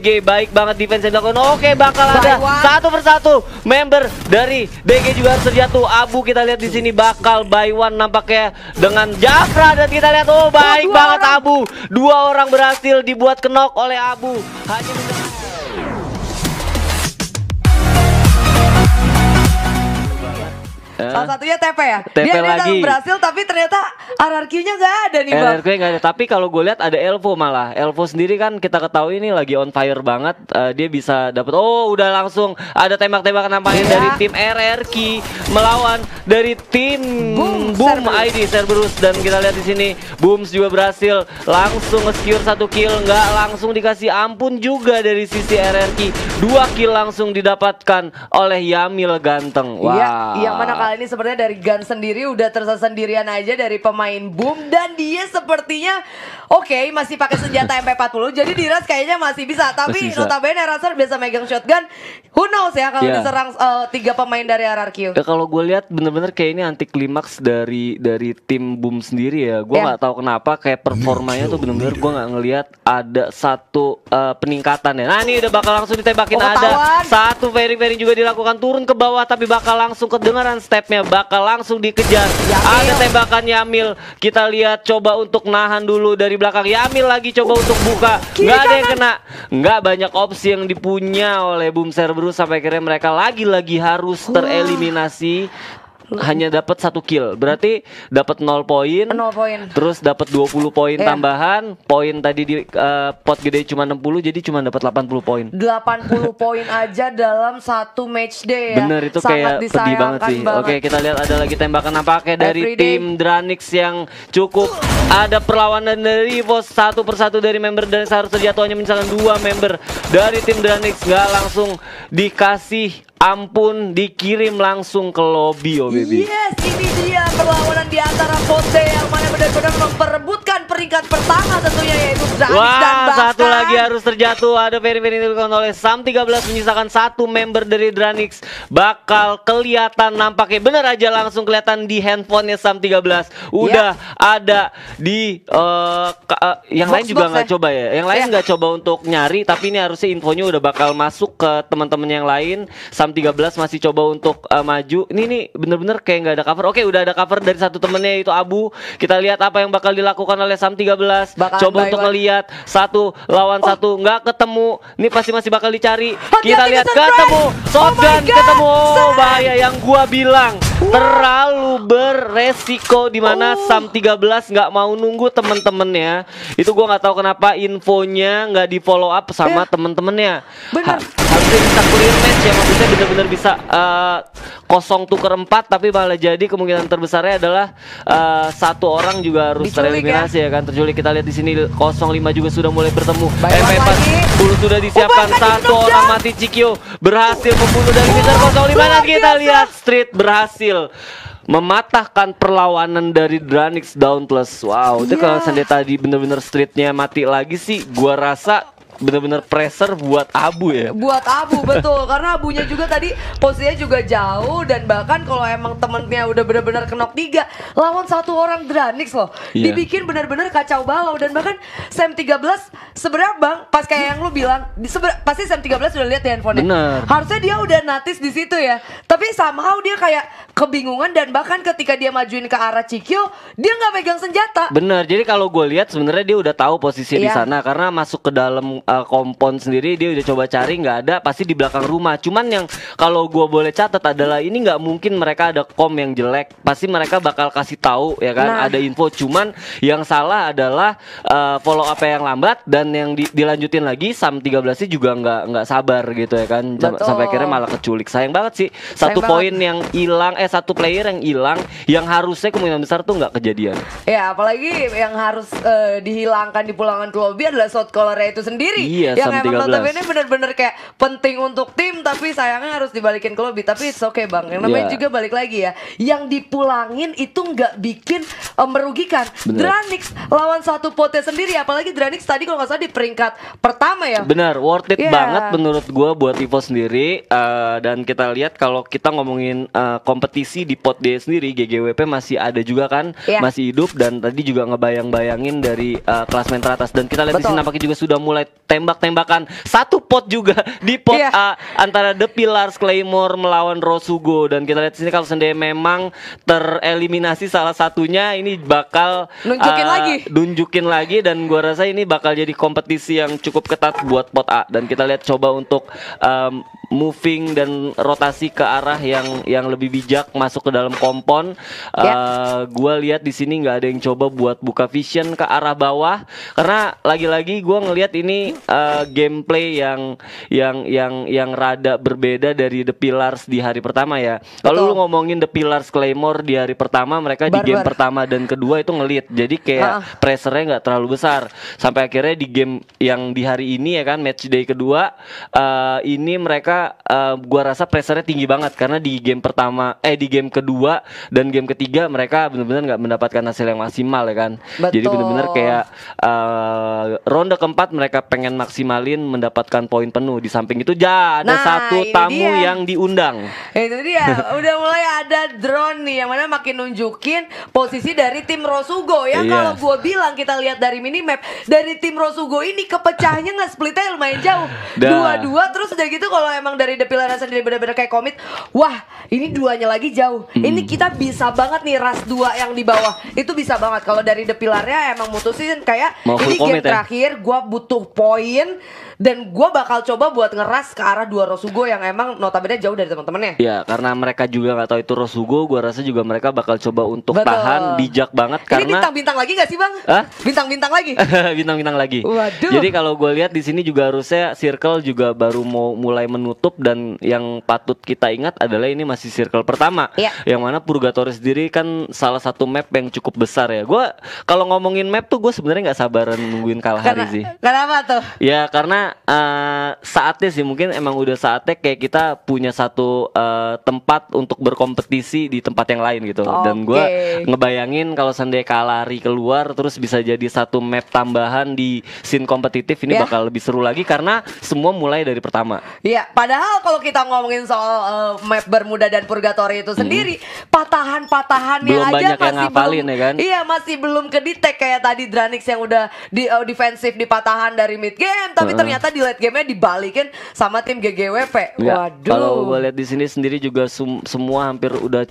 DG. Baik banget defense yang dilakukan. Oke, bakal ada satu persatu member dari DG juga harus terjatuh. Abu kita lihat di sini bakal by one nampaknya dengan Jafra, dan kita lihat baik banget Abu. Dua orang berhasil dibuat knock oleh Abu. Hanya salah satunya TP ya. TP dia lagi berhasil tapi ternyata RRQ-nya nggak ada nih Bang. RRQ nggak ada. Tapi kalau gue lihat ada Elvo malah. Elvo sendiri kan kita ketahui ini lagi on fire banget. Dia bisa dapat. Udah langsung ada tembak-tembakan nampaknya dari tim RRQ melawan dari tim Boom ID Cerberus, dan kita lihat di sini Booms juga berhasil langsung nge-secure satu kill. Nggak langsung dikasih ampun juga dari sisi RRQ. 2 kill langsung didapatkan oleh Yamil ganteng. Wah. Iya, yang mana kali ini sebenarnya dari Gun sendiri udah tersisa sendirian aja dari pemain Boom, dan dia sepertinya masih pakai senjata MP40, jadi Diras kayaknya masih bisa. Tapi notabene Razer biasa megang shotgun. Who knows ya kalau diserang 3 pemain dari RRQ. Kalau gue lihat bener-bener kayak ini anti klimaks dari tim Boom sendiri ya. Gue nggak tahu kenapa kayak performanya tuh bener-bener gue nggak ngelihat ada satu peningkatan ya. Nah ini udah bakal langsung ditembakin, ada satu very juga dilakukan turun ke bawah, tapi bakal langsung kedengaran stepnya, bakal langsung dikejar. Ada tembakan Yamil, kita lihat coba untuk nahan dulu dari belakang. Yamil lagi coba untuk buka, nggak ada yang kena. Nggak banyak opsi yang dipunya oleh Boom Cerberus sampai akhirnya mereka lagi-lagi harus tereliminasi. Hanya dapat 1 kill, berarti dapat 0 poin. Terus dapat 20 poin tambahan. Poin tadi di pot gede cuma 60, jadi cuma dapat 80 poin. 80 poin aja dalam 1 match day ya. Bener, itu sangat kayak pedih banget sih. Oke, kita lihat ada lagi tembakan nampaknya dari tim Dranix yang cukup ada perlawanan dari Evos. Satu persatu dari member Dranix harus terjatuh, hanya misalkan 2 member dari tim Dranix nggak langsung dikasih ampun, dikirim langsung ke lobby. Yes, ini dia perlawanan di antara Pose yang mana benar-benar memperebutkan peringkat pertama tentunya, yaitu Dranix dan bahkan satu lagi harus terjatuh. Ada very dilakukan oleh Sam 13 menyisakan 1 member dari Dranix. Bakal kelihatan nampaknya, bener aja langsung kelihatan di handphonenya Sam 13. Udah ada di yang lain juga nggak coba ya. Yang lain nggak coba untuk nyari, tapi ini harusnya infonya udah bakal masuk ke teman-teman yang lain. Sam 13 masih coba untuk maju. Ini bener-bener kayak nggak ada cover. Oke, udah ada cover dari satu temennya, yaitu Abu. Kita lihat apa yang bakal dilakukan oleh Sam 13. Coba untuk ngelihat 1 lawan 1, nggak ketemu. Ini pasti masih bakal dicari. Kita lihat ketemu shotgun, ketemu. Bahaya yang gua bilang. Terlalu beresiko, dimana Sam 13 nggak mau nunggu temen-temennya. Itu gua nggak tahu kenapa infonya nggak di follow up sama temen-temennya. Harusnya bisa clear match ya, maksudnya bener-bener bisa 0 tuker 4, tapi malah jadi kemungkinan terbesarnya adalah 1 orang juga harus tereliminasi ya kan, terculik. Kita lihat di sini 05 juga sudah mulai bertemu. MP40 sudah disiapkan, 1 orang mati. Cikyo berhasil membunuh dari Mr. 05, dan kita lihat Street berhasil mematahkan perlawanan dari Dranix Dauntless. Wow, itu kalau seandainya tadi bener-bener Streetnya mati lagi sih, gua rasa bener-bener pressure buat Abu ya. Buat Abu, betul. Karena Abunya juga tadi posisinya juga jauh, dan bahkan kalau emang temennya udah bener-bener knock 3 lawan 1 orang Dranix loh. Dibikin bener-bener kacau balau. Dan bahkan Sam 13 sebenarnya Bang, pas kayak yang lu bilang, pasti Sam 13 udah lihat di handphonenya. Harusnya dia udah notice di situ ya. Tapi somehow dia kayak kebingungan, dan bahkan ketika dia majuin ke arah Cikyo, dia nggak megang senjata. Bener. Jadi kalau gue lihat sebenarnya dia udah tahu posisi di sana, karena masuk ke dalam kompon sendiri dia udah coba cari, nggak ada, pasti di belakang rumah. Cuman yang kalau gue boleh catat adalah ini nggak mungkin mereka ada kom yang jelek, pasti mereka bakal kasih tahu ya kan, ada info. Cuman yang salah adalah follow up yang lambat, dan yang dilanjutin lagi Sam 13 juga nggak sabar gitu ya kan. Sampai akhirnya malah keculik. Sayang banget sih, 1 poin yang hilang, 1 player yang hilang, yang harusnya kemungkinan besar tuh nggak kejadian. Ya apalagi yang harus dihilangkan di pulangan ke lobby adalah shot callernya itu sendiri. Yang emang notabene bener-bener kayak penting untuk tim, tapi sayangnya harus dibalikin ke lobby. Tapi it's okay Bang, yang namanya juga balik lagi ya, yang dipulangin itu nggak bikin merugikan. Dranix lawan 1 pote sendiri, apalagi Dranix tadi kalau nggak salah di peringkat pertama ya. Benar, worth it banget menurut gue buat Evo sendiri. Dan kita lihat kalau kita ngomongin kompetisi di pot D sendiri, GGWP masih ada juga kan, masih hidup, dan tadi juga ngebayang-bayangin dari klasmen teratas. Dan kita lihat di sini nampaknya juga sudah mulai tembak-tembakan satu pot juga di pot A antara The Pillars Claymore melawan Rosugo, dan kita lihat sini kalau seandainya memang tereliminasi salah satunya ini bakal nunjukin lagi dan gua rasa ini bakal jadi kompetisi yang cukup ketat buat pot A, dan kita lihat coba untuk moving dan rotasi ke arah yang lebih bijak masuk ke dalam kompon. Gua lihat di sini nggak ada yang coba buat buka vision ke arah bawah karena lagi-lagi gue ngelihat ini gameplay yang rada berbeda dari The Pillars di hari pertama ya. Kalau lu ngomongin The Pillars Claymore di hari pertama, mereka di game pertama dan kedua itu ngelit, jadi kayak pressure-nya nggak terlalu besar sampai akhirnya di game yang di hari ini ya kan, match day kedua ini mereka gua rasa pressure-nya tinggi banget karena di game pertama di game kedua dan game ketiga mereka benar-benar nggak mendapatkan hasil yang maksimal ya kan. Jadi benar-benar kayak ronde keempat mereka pengen maksimalin mendapatkan poin penuh. Di samping itu ada satu tamu yang diundang. Itu dia, udah mulai ada drone nih yang mana makin nunjukin posisi dari tim Rosugo ya. Kalau gue bilang kita lihat dari minimap, dari tim Rosugo ini kepecahnya nge-splitnya lumayan jauh. 2-2 terus udah gitu kalau emang dari The Pillars sendiri benar-benar kayak komit, wah ini duanya lagi jauh. Ini kita bisa banget nih ras 2 yang di bawah. Itu bisa banget kalau dari The Pillar-nya emang mutusin kayak ini game terakhir gue butuh poin dan gue bakal coba buat ngeras ke arah 2 Rosugo yang emang notabene jauh dari teman-temannya. Ya karena mereka juga nggak tahu itu Rosugo, gue rasa juga mereka bakal coba untuk tahan bijak banget karena ini bintang-bintang lagi gak sih bang? Bintang-bintang lagi? Bintang-bintang lagi. Waduh. Jadi kalau gue lihat di sini juga harusnya circle juga baru mau mulai menutup, dan yang patut kita ingat adalah ini masih circle pertama. Yang mana Purgatory sendiri kan salah satu map yang cukup besar ya. Gue kalau ngomongin map tuh gue sebenarnya nggak sabaran nungguin Kalahari sih. Kenapa tuh? Ya karena saatnya sih, mungkin emang udah saatnya kayak kita punya satu tempat untuk berkompetisi di tempat yang lain gitu. Dan gue ngebayangin kalau seandainya Kalahari keluar terus bisa jadi satu map tambahan di scene kompetitif ini bakal lebih seru lagi karena semua mulai dari pertama. Iya, padahal kalau kita ngomongin soal map Bermuda dan Purgatory itu sendiri, patahan-patahannya belum aja banyak masih yang ngapalin ya kan? Iya, masih belum kedetek kayak tadi Dranix yang udah di defensif di patahan dari mid game, tapi ternyata di late game-nya dibalikin sama tim GGWP. Waduh. Kalau gue lihat di sini sendiri juga semua hampir udah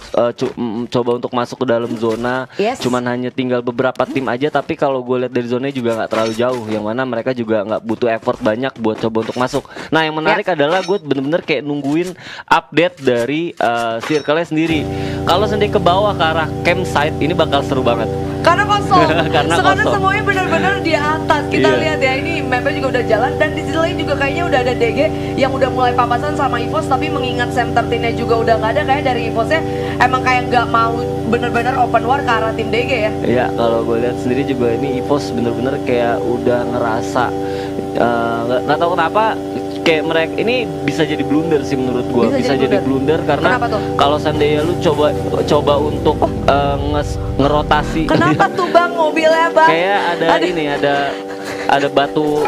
coba untuk masuk ke dalam zona. Cuman hanya tinggal beberapa tim aja, tapi kalau gue lihat dari zonanya juga nggak terlalu jauh, yang mana mereka juga nggak butuh effort banyak buat coba untuk masuk. Nah yang menarik adalah gue bener-bener kayak nungguin update dari circle-nya sendiri. Kalau sendiri ke bawah ke arah campsite ini bakal seru banget. Karena kosong. Karena semuanya benar-benar di atas. Kita lihat ya, ini mapnya juga udah jalan, dan di sisi lain juga kayaknya udah ada DG yang udah mulai papasan sama EVOS, tapi mengingat Sam 13-nya juga udah nggak ada, kayak dari EVOS-nya emang kayak nggak mau bener-bener open war ke arah tim DG ya. Iya, kalau gue lihat sendiri juga ini EVOS bener-bener kayak udah ngerasa nggak tahu kenapa kayak mereka ini bisa jadi blunder sih menurut gue. Bisa jadi blunder karena kalau seandainya lu coba untuk ngerotasi. Kenapa tuh bang mobilnya bang? Kayak ada batu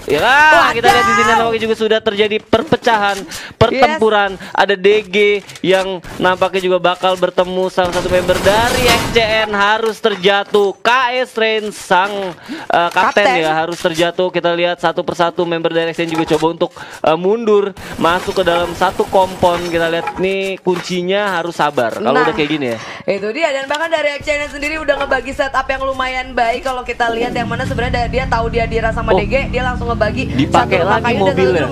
ya kita lihat di sini nampaknya juga sudah terjadi perpecahan, pertempuran. Ada DG yang nampaknya juga bakal bertemu salah satu member dari XCN, harus terjatuh. KS Rain sang kapten ya harus terjatuh. Kita lihat satu persatu member dari XCN juga coba untuk mundur masuk ke dalam satu kompon. Kita lihat nih kuncinya harus sabar kalau udah kayak gini ya. Itu dia, dan bahkan dari XCN sendiri udah ngebagi setup yang lumayan baik. Kalau kita lihat yang mana sebenarnya dia tahu dia dirasa sama DG, dia langsung ngebagi dipakai lagi mobilnya,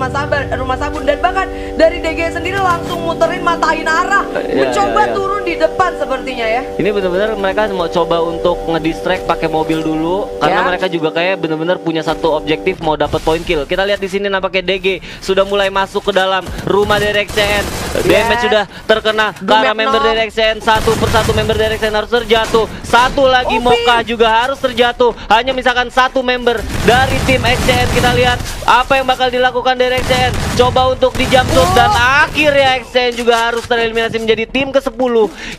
rumah sabun, dan bahkan dari DG sendiri langsung muterin matahin arah, mencoba turun di depan sepertinya ya. Ini benar-benar mereka mau coba untuk ngedistract pakai mobil dulu karena mereka juga kayak benar-benar punya satu objektif mau dapat poin kill. Kita lihat di sini nampaknya DG sudah mulai masuk ke dalam rumah dari XCN. Damage sudah terkena ke arah member dari XCN. Satu persatu member dari XCN harus terjatuh. Satu lagi Mocha juga harus terjatuh. Hanya misalkan satu member dari tim XCN. Kita lihat apa yang bakal dilakukan dari XCN. Coba untuk di jump shot dan akhirnya XCN juga harus tereliminasi menjadi tim ke-10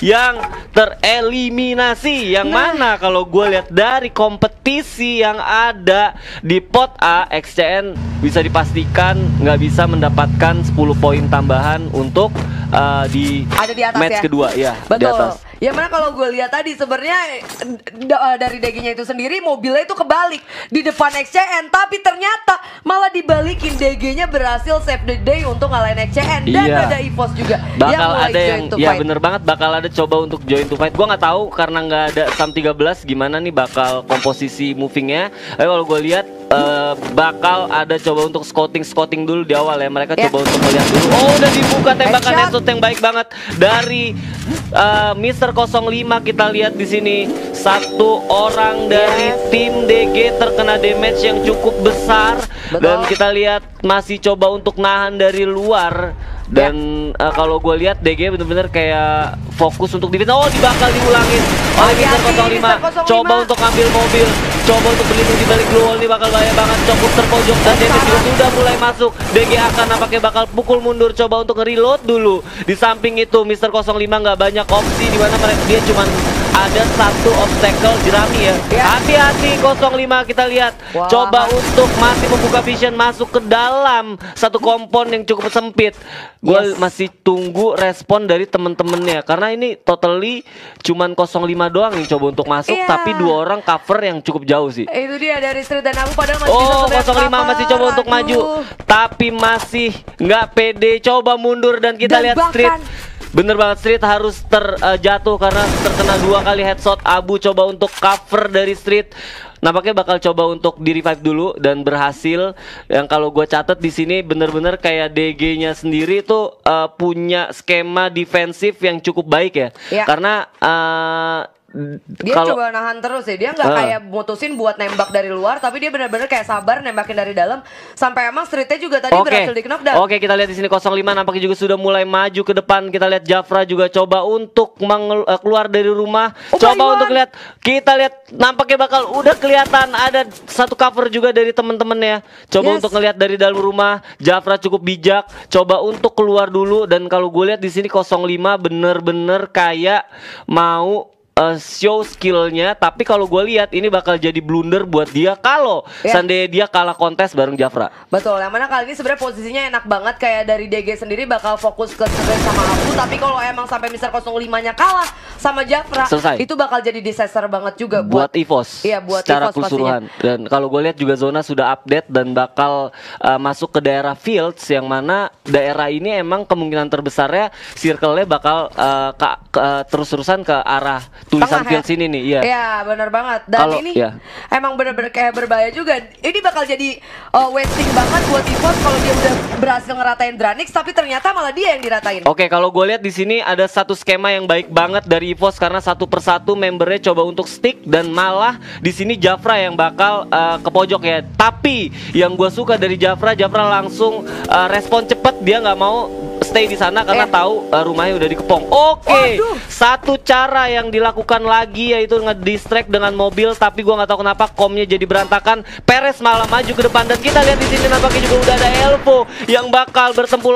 yang tereliminasi. Yang mana kalau gue lihat dari kompetisi yang ada di pot A, XCN bisa dipastikan nggak bisa mendapatkan 10 poin tambahan untuk untuk di ada di atas match ya? kedua ya. Betul. Di atas. Ya mana kalau gue lihat tadi sebenarnya dari DG-nya itu sendiri mobilnya itu kebalik di depan XCN, tapi ternyata malah dibalikin, DG-nya berhasil save the day untuk ngalahin XCN dan Iya. ada EVOS juga Bakal yang mulai ada join yang to ya fight. bener banget, bakal ada coba untuk join to fight. Gua nggak tahu karena nggak ada Sam 13 gimana nih bakal komposisi movingnya. Tapi kalau gue lihat bakal ada coba untuk scouting dulu di awal ya. Mereka Ya. coba untuk melihat dulu. Oh, udah dibuka tembakan Headshot. headshot yang baik banget dari Mr. 05. Kita lihat di sini satu orang dari Yes. tim DG terkena damage yang cukup besar. Betul. Dan kita lihat masih coba untuk nahan dari luar. Dan kalau gue lihat DG bener-bener kayak fokus untuk defense. Oh, dibakal diulangin oleh Mr. Hati-hati, 05. Mr. 05. Coba untuk ambil mobil, coba untuk berlindung di balik blue wall. Ini bakal bahaya banget. Cukup terpojok dan damage juga sudah mulai masuk. DG akan nampaknya bakal pukul mundur, coba untuk nge-reload dulu. Di samping itu Mr. 05 nggak banyak opsi, di mana dia cuman ada satu obstacle jerami ya. Ya. Hati-hati 05, kita lihat. Wah. Coba untuk masih membuka vision masuk ke dalam satu kompon yang cukup sempit. Gue Yes. masih tunggu respon dari temen-temennya karena ini totally cuman 05 doang yang coba untuk masuk, Iya. tapi 2 orang cover yang cukup jauh sih. Itu dia dari Street dan Abu padahal masih bisa Oh, sebenarnya 05 masih coba cover. untuk maju, Aduh. tapi masih nggak pede, coba mundur dan kita Dan lihat bahkan- Street. Bener banget, Street harus terjatuh karena terkena 2 kali headshot. Abu coba untuk cover dari Street. Nampaknya bakal coba untuk di revive dulu dan berhasil. Yang kalau gue catat di sini bener-bener kayak DG-nya sendiri tuh punya skema defensif yang cukup baik ya. Ya. Karena Dia kalau coba nahan terus ya, dia nggak kayak mutusin buat nembak dari luar, tapi dia benar-benar kayak sabar nembakin dari dalam sampai emang Streetnya juga tadi berhasil di knockdown. Oke, kita lihat di sini 05 nampaknya juga sudah mulai maju ke depan. Kita lihat Jafra juga coba untuk keluar dari rumah. Oh, Coba Iwan. untuk lihat. Kita lihat nampaknya bakal udah kelihatan ada satu cover juga dari temen-temennya. Coba Yes. untuk ngelihat dari dalam rumah. Jafra cukup bijak. Coba untuk keluar dulu dan kalau gue lihat di sini 05 bener-bener kayak mau show skillnya, tapi kalau gue lihat ini bakal jadi blunder buat dia kalau Ya. seandainya dia kalah kontes bareng Jafra. Betul, yang mana kali ini sebenarnya posisinya enak banget, kayak dari DG sendiri bakal fokus ke Street sama Abu, tapi kalau emang sampai Mr. 05-nya kalah sama Jafra, Selesai. itu bakal jadi disaster banget juga buat EVOS, Iya, buat secara EVOS keseluruhan. Dan kalau gue lihat juga zona sudah update dan bakal masuk ke daerah fields, yang mana daerah ini emang kemungkinan terbesarnya circle-nya bakal terus-terusan ke arah tulisan Tengah, fields ya? ini nih. Iya. Iya, benar banget. Dan Kalau- ini iya. emang benar-benar kayak berbahaya juga. Ini bakal jadi wasting banget buat EVOS kalau dia udah berhasil ngeratain Dranix, tapi ternyata malah dia yang diratain. Oke, kalau gue lihat di sini ada satu skema yang baik banget dari EVOS karena satu persatu membernya coba untuk stick dan malah di sini Jafra yang bakal ke pojok ya. Tapi yang gue suka dari Jafra langsung respon cepet, dia nggak mau stay di sana karena tahu rumahnya udah dikepong. Oke, Waduh. satu cara yang dilakukan lagi yaitu ngedistract dengan mobil, tapi gue nggak tahu kenapa komnya jadi berantakan. Perez malah maju ke depan dan kita lihat di sini nampaknya juga udah ada Elvo yang bakal bertempur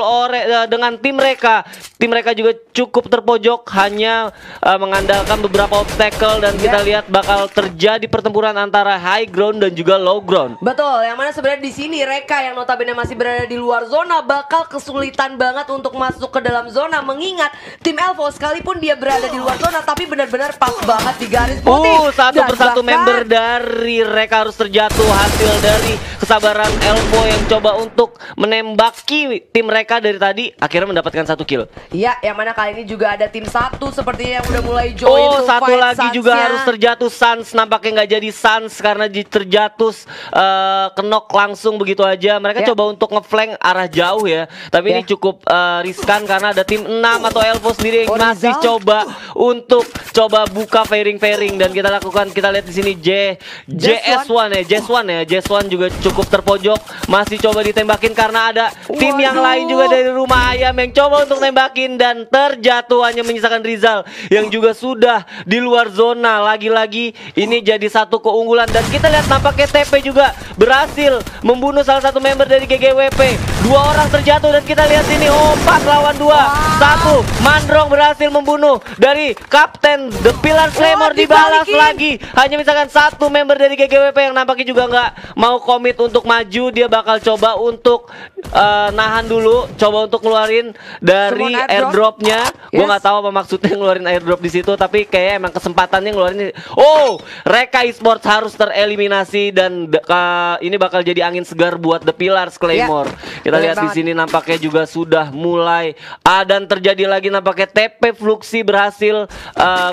dengan tim mereka. Tim mereka juga cukup terpojok, hanya mengandalkan beberapa obstacle dan kita lihat bakal terjadi pertempuran antara high ground dan juga low ground. Betul, yang mana sebenarnya di sini Reka yang notabene masih berada di luar zona bakal kesulitan banget untuk masuk ke dalam zona, mengingat tim Elvo sekalipun dia berada di luar zona tapi benar-benar pas banget di garis putih. Satu Dan persatu bahkan- member dari Reka harus terjatuh, hasil dari kesabaran Elvo yang coba untuk menembaki tim mereka dari tadi akhirnya mendapatkan 1 kill. Iya, yang mana kali ini juga ada tim satu sepertinya yang udah mulai join to Satu fight lagi juga Suns-nya. harus terjatuh. Suns nampaknya nggak jadi Suns karena terjatuh kenok langsung begitu aja. Mereka Ya. coba untuk ngeflank arah jauh ya, tapi ini cukup riskan karena ada tim 6 atau Elvo sendiri yang masih Rizal. coba untuk buka fairing dan kita lihat di sini JS1 JS1 juga cukup terpojok, masih coba ditembakin karena ada tim yang Waduh. lain juga dari rumah ayam yang coba untuk nembakin dan terjatuh, hanya menyisakan Rizal yang juga sudah di luar zona. Lagi-lagi ini jadi satu keunggulan dan kita lihat nampaknya TP juga berhasil membunuh salah satu member dari GGWP. 2 orang terjatuh dan kita lihat ini, oh 4 lawan 2. 1 Mandrong berhasil membunuh dari Kapten The Pillar Claymore, dibalas lagi. Hanya misalkan satu member dari GGWP yang nampaknya juga nggak mau komit untuk maju. Dia bakal coba untuk nahan dulu, coba untuk keluarin dari airdropnya. Gue nggak tahu apa maksudnya ngeluarin airdrop di situ, tapi kayak emang kesempatannya ngeluarin. Oh, Reka Esports harus tereliminasi dan ini bakal jadi angin segar buat The Pillars Claymore. Kita lihat di sini nampaknya juga sudah mulai dan terjadi lagi nampaknya TP Fluxy berhasil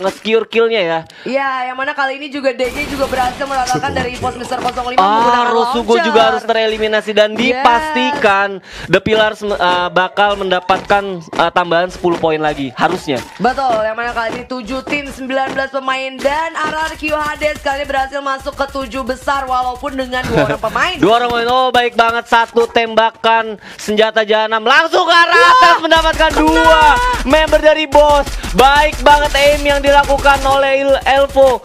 nge-secure killnya ya. Iya, yang mana kali ini juga DG juga berhasil meratakan dari pos Mr. 05 menggunakan Rosugo juga harus tereliminasi dan dipastikan The Pillars bakal mendapatkan tambahan 10 poin lagi harusnya. Betul, yang mana kali ini 7 tim 19 pemain dan RRQ Hades kali ini berhasil masuk ke 7 besar walaupun dengan 2 orang pemain. 2 orang pemain, oh baik banget. Satu tembakan senjata jahanam langsung ke arah atas mendapatkan 2 member dari bos. Baik banget aim yang dilakukan oleh Elvo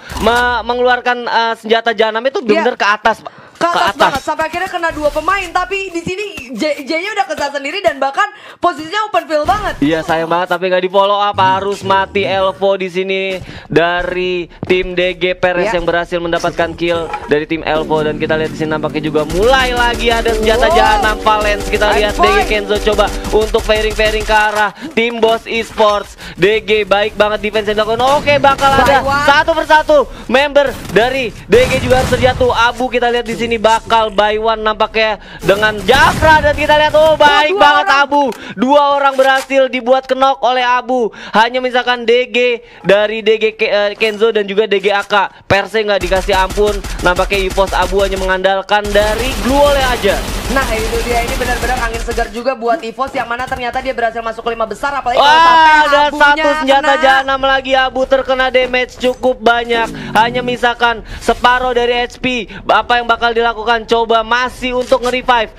mengeluarkan senjata jahanam itu benar ke atas. Ke atas banget sampai akhirnya kena 2 pemain, tapi di sini J-nya udah kesal sendiri dan bahkan posisinya open field banget. Iya sayang banget tapi nggak di follow up, harus mati Elvo di sini dari tim DG Perez yang berhasil mendapatkan kill dari tim Elvo. Dan kita lihat di sini nampaknya juga mulai lagi ada senjata jahanam Valence. Kita lihat DG Kenzo coba untuk fairing ke arah tim Boss Esports. DG baik banget defense yang dilakukan. Oke, bakal ada satu persatu member dari DG juga harus terjatuh. Abu kita lihat di sini bakal by one nampaknya dengan Jafra dan kita lihat baik banget Abu. 2 orang berhasil dibuat knock oleh Abu. Hanya misalkan DG dari DG Kenzo dan juga DG AK. Perse nggak dikasih ampun. Nampaknya EVOS Abu hanya mengandalkan dari Glue oleh aja. Nah itu dia, ini benar-benar angin segar juga buat EVOS yang mana ternyata dia berhasil masuk ke 5 besar. Apalagi kalau sampai ada satu senjata jahanam lagi. Abu terkena damage cukup banyak. Hanya misalkan separuh dari HP. Apa yang bakal dilakukan? Coba masih untuk nge-revive.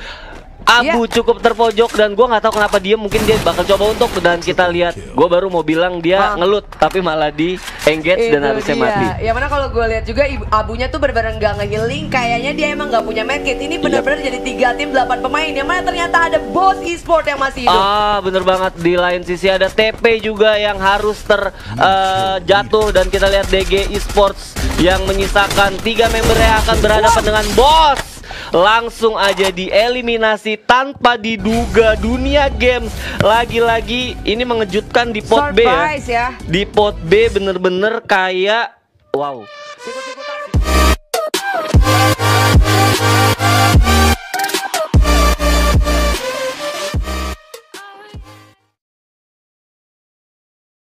Abu cukup terpojok dan gue nggak tahu kenapa dia, mungkin dia bakal coba untuk, dan kita lihat gue baru mau bilang dia ngelut tapi malah di engage dan harusnya mati. Ya mana kalau gue lihat juga Abunya tuh benar-benar nggak nge-healing, kayaknya dia emang nggak punya medkit. Ini benar-benar jadi 3 tim 8 pemain yang mana ternyata ada Boss Esports yang masih hidup. Bener banget. Di lain sisi ada TP juga yang harus terjatuh dan kita lihat DG Esports yang menyisakan 3 member yang akan berhadapan dengan Boss. Langsung aja dieliminasi tanpa diduga. Dunia Games lagi-lagi ini mengejutkan di pot B ya. Di pot B bener-bener kayak wow.